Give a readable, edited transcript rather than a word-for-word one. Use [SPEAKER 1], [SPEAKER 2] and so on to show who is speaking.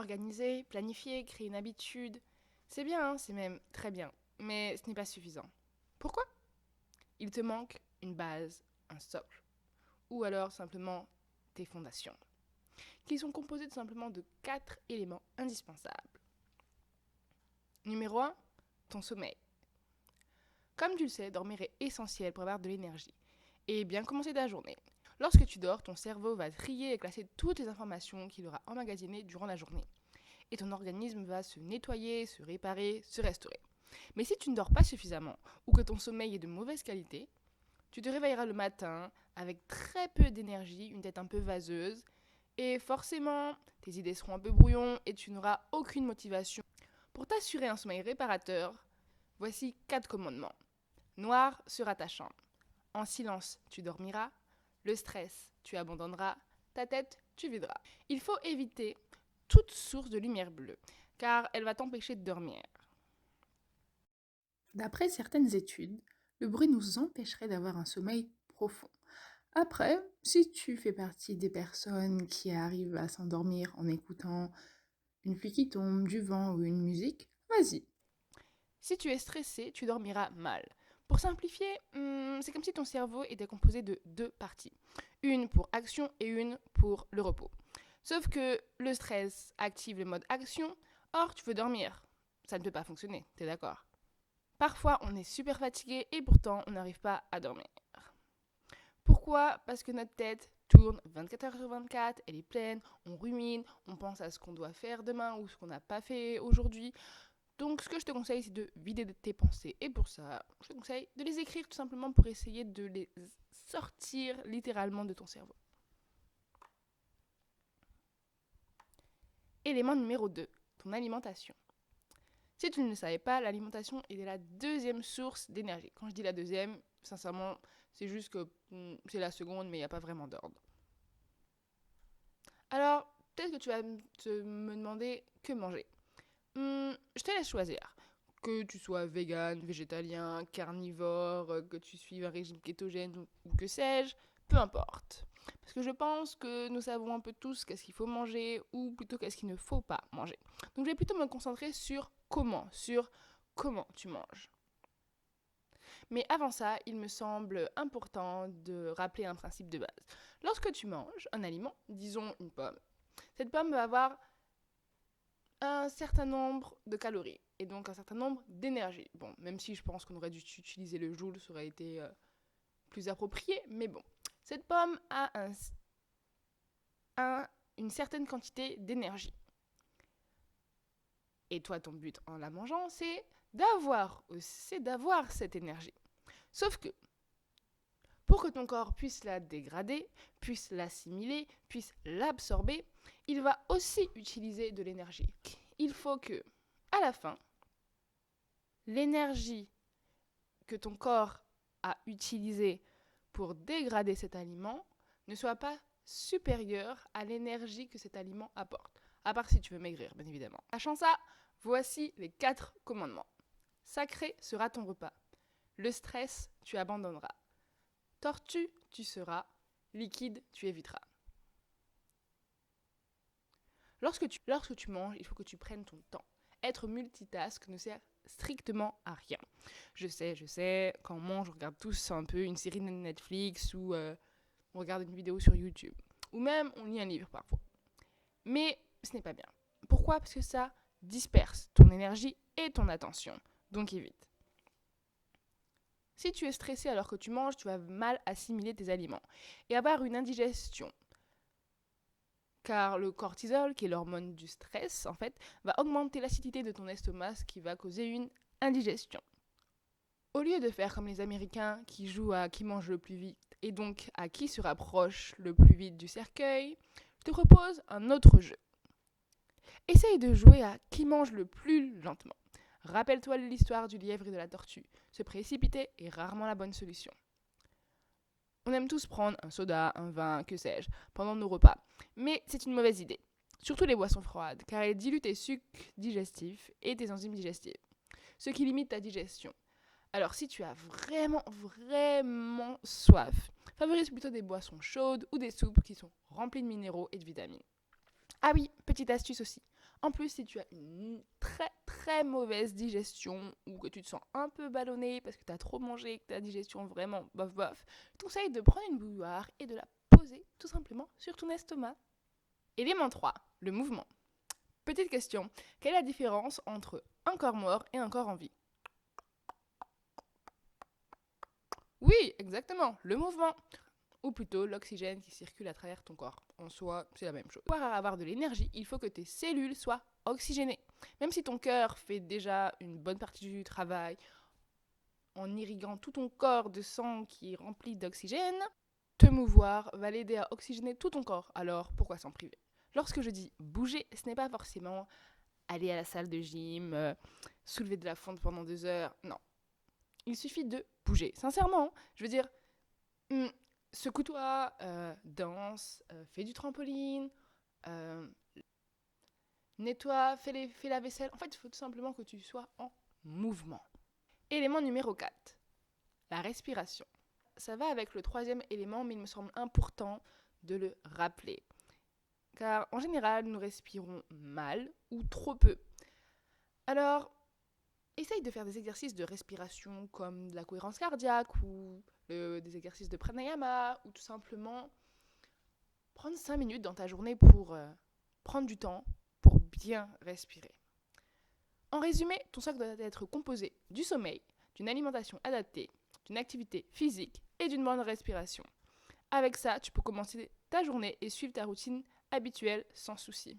[SPEAKER 1] Organiser, planifier, créer une habitude, c'est bien, c'est même très bien, mais ce n'est pas suffisant. Pourquoi? Il te manque une base, un socle, ou alors simplement tes fondations, qui sont composées tout simplement de 4 éléments indispensables. Numéro 1, ton sommeil. Comme tu le sais, dormir est essentiel pour avoir de l'énergie et bien commencer ta journée. Lorsque tu dors, ton cerveau va trier et classer toutes les informations qu'il aura emmagasinées durant la journée. Et ton organisme va se nettoyer, se réparer, se restaurer. Mais si tu ne dors pas suffisamment ou que ton sommeil est de mauvaise qualité, tu te réveilleras le matin avec très peu d'énergie, une tête un peu vaseuse, et forcément, tes idées seront un peu brouillon et tu n'auras aucune motivation. Pour t'assurer un sommeil réparateur, voici 4 commandements. Noir sera ta chambre. En silence, tu dormiras. Le stress, tu abandonneras. Ta tête, tu videras. Il faut éviter toute source de lumière bleue, car elle va t'empêcher de dormir.
[SPEAKER 2] D'après certaines études, le bruit nous empêcherait d'avoir un sommeil profond. Après, si tu fais partie des personnes qui arrivent à s'endormir en écoutant une pluie qui tombe, du vent ou une musique, vas-y.
[SPEAKER 1] Si tu es stressé, tu dormiras mal. Pour simplifier, c'est comme si ton cerveau était composé de 2 parties. Une pour action et une pour le repos. Sauf que le stress active le mode action, or tu veux dormir. Ça ne peut pas fonctionner, t'es d'accord? Parfois, on est super fatigué et pourtant, on n'arrive pas à dormir. Pourquoi? Parce que notre tête tourne 24 heures sur 24, elle est pleine, on rumine, on pense à ce qu'on doit faire demain ou ce qu'on n'a pas fait aujourd'hui. Donc, ce que je te conseille, c'est de vider tes pensées. Et pour ça, je te conseille de les écrire tout simplement pour essayer de les sortir littéralement de ton cerveau. Élément numéro 2, ton alimentation. Si tu ne le savais pas, l'alimentation est la deuxième source d'énergie. Quand je dis la deuxième, sincèrement, c'est juste que c'est la seconde, mais il n'y a pas vraiment d'ordre. Alors, peut-être que tu vas me demander que manger. Je te laisse choisir. Que tu sois vegan, végétalien, carnivore, que tu suives un régime kétogène ou que sais-je, peu importe. Parce que je pense que nous savons un peu tous qu'est-ce qu'il faut manger ou plutôt qu'est-ce qu'il ne faut pas manger. Donc je vais plutôt me concentrer sur comment tu manges. Mais avant ça, il me semble important de rappeler un principe de base. Lorsque tu manges un aliment, disons une pomme, cette pomme va avoir un certain nombre de calories et donc un certain nombre d'énergie. Bon, même si je pense qu'on aurait dû utiliser le joule, ça aurait été plus approprié, mais bon. Cette pomme a une certaine quantité d'énergie. Et toi, ton but en la mangeant, c'est d'avoir cette énergie. Sauf que, pour que ton corps puisse la dégrader, puisse l'assimiler, puisse l'absorber, il va aussi utiliser de l'énergie. Il faut que, à la fin, l'énergie que ton corps a utilisée pour dégrader cet aliment ne soit pas supérieure à l'énergie que cet aliment apporte. À part si tu veux maigrir, bien évidemment. Sachant ça, voici les 4 commandements. Sacré sera ton repas. Le stress, tu abandonneras. Tortue, tu seras. Liquide, tu éviteras. Lorsque tu manges, il faut que tu prennes ton temps. Être multitask ne sert strictement à rien. Je sais, quand on mange, on regarde tous un peu une série de Netflix ou on regarde une vidéo sur YouTube. Ou même on lit un livre parfois. Mais ce n'est pas bien. Pourquoi? Parce que ça disperse ton énergie et ton attention. Donc évite. Si tu es stressé alors que tu manges, tu vas mal assimiler tes aliments et avoir une indigestion. Car le cortisol, qui est l'hormone du stress, en fait, va augmenter l'acidité de ton estomac, ce qui va causer une indigestion. Au lieu de faire comme les Américains qui jouent à qui mange le plus vite et donc à qui se rapproche le plus vite du cercueil, je te propose un autre jeu. Essaye de jouer à qui mange le plus lentement. Rappelle-toi l'histoire du lièvre et de la tortue. Se précipiter est rarement la bonne solution. On aime tous prendre un soda, un vin, que sais-je, pendant nos repas. Mais c'est une mauvaise idée. Surtout les boissons froides, car elles diluent tes sucres digestifs et tes enzymes digestives, ce qui limite ta digestion. Alors si tu as vraiment, vraiment soif, favorise plutôt des boissons chaudes ou des soupes qui sont remplies de minéraux et de vitamines. Ah oui, petite astuce aussi. En plus, si tu as une très très mauvaise digestion ou que tu te sens un peu ballonné parce que tu as trop mangé et que ta digestion vraiment bof bof, je te conseille de prendre une bouilloire et de la poser tout simplement sur ton estomac. Élément 3, le mouvement. Petite question, quelle est la différence entre un corps mort et un corps en vie? Oui, exactement, le mouvement. Ou plutôt l'oxygène qui circule à travers ton corps. En soi, c'est la même chose. Pour avoir de l'énergie, il faut que tes cellules soient oxygénées. Même si ton cœur fait déjà une bonne partie du travail en irriguant tout ton corps de sang qui est rempli d'oxygène, te mouvoir va l'aider à oxygéner tout ton corps. Alors pourquoi s'en priver? Lorsque je dis bouger, ce n'est pas forcément aller à la salle de gym, soulever de la fonte pendant 2 heures. Non. Il suffit de bouger. Sincèrement, je veux dire, secoue-toi, danse, fais du trampoline, euh, nettoie, fais la vaisselle. En fait, il faut tout simplement que tu sois en mouvement. Élément numéro 4, la respiration. Ça va avec le troisième élément, mais il me semble important de le rappeler. Car en général, nous respirons mal ou trop peu. Alors, essaye de faire des exercices de respiration comme de la cohérence cardiaque ou des exercices de pranayama ou tout simplement prendre 5 minutes dans ta journée pour prendre du temps pour bien respirer. En résumé, ton socle doit être composé du sommeil, d'une alimentation adaptée, d'une activité physique et d'une bonne respiration. Avec ça, tu peux commencer ta journée et suivre ta routine habituelle sans souci.